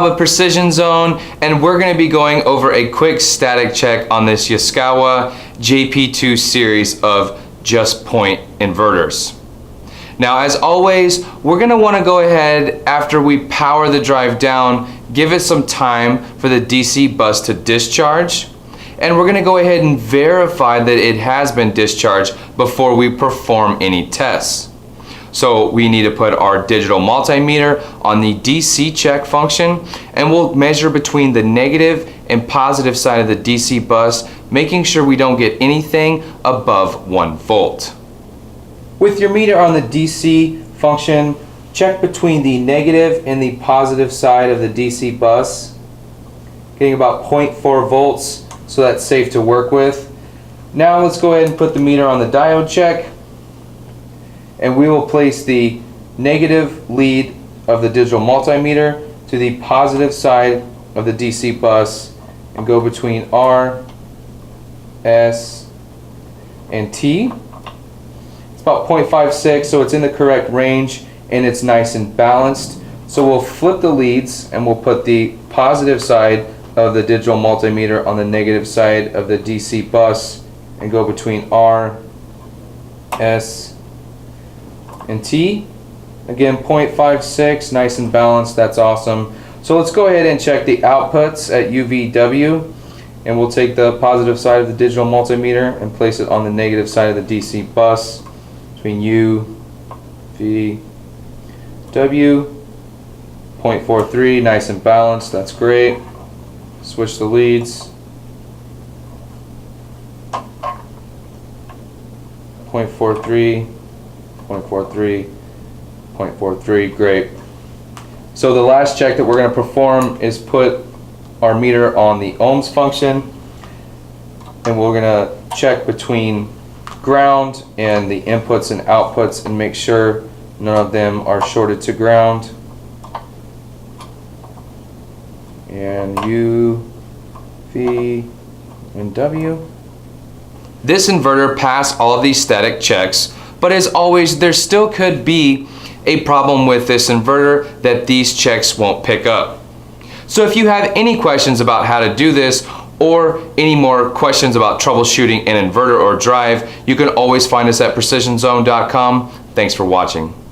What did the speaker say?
with Precision Zone, and we're going to be going over a quick static check on this Yaskawa JP2 series of just point inverters. Now, as always, we're going to want to go ahead after we power the drive down, give it some time for the DC bus to discharge, and we're going to go ahead and verify that it has been discharged before we perform any tests. So we need to put our digital multimeter on the DC check function, and we'll measure between the negative and positive side of the DC bus, making sure we don't get anything above 1 volt. With your meter on the DC function, check between the negative and the positive side of the DC bus, getting about 0.4 volts, so that's safe to work with. Now let's go ahead and put the meter on the diode check, and we will place the negative lead of the digital multimeter to the positive side of the DC bus and go between R, S, and T. It's about 0.56, so it's in the correct range and it's nice and balanced. So we'll flip the leads and we'll put the positive side of the digital multimeter on the negative side of the DC bus and go between R, S, and T. Again, 0.56, nice and balanced, that's awesome. So let's go ahead and check the outputs at UVW, and we'll take the positive side of the digital multimeter and place it on the negative side of the DC bus between U, V, W. 0.43, nice and balanced, that's great. Switch the leads. 0.43, 0.43, 0.43, great. So the last check that we're going to perform is put our meter on the ohms function, and we're going to check between ground and the inputs and outputs and make sure none of them are shorted to ground. And U, V, and W. This inverter passed all of these static checks, but as always, there still could be a problem with this inverter that these checks won't pick up. So if you have any questions about how to do this, or any more questions about troubleshooting an inverter or drive, you can always find us at PrecisionZone.com. Thanks for watching.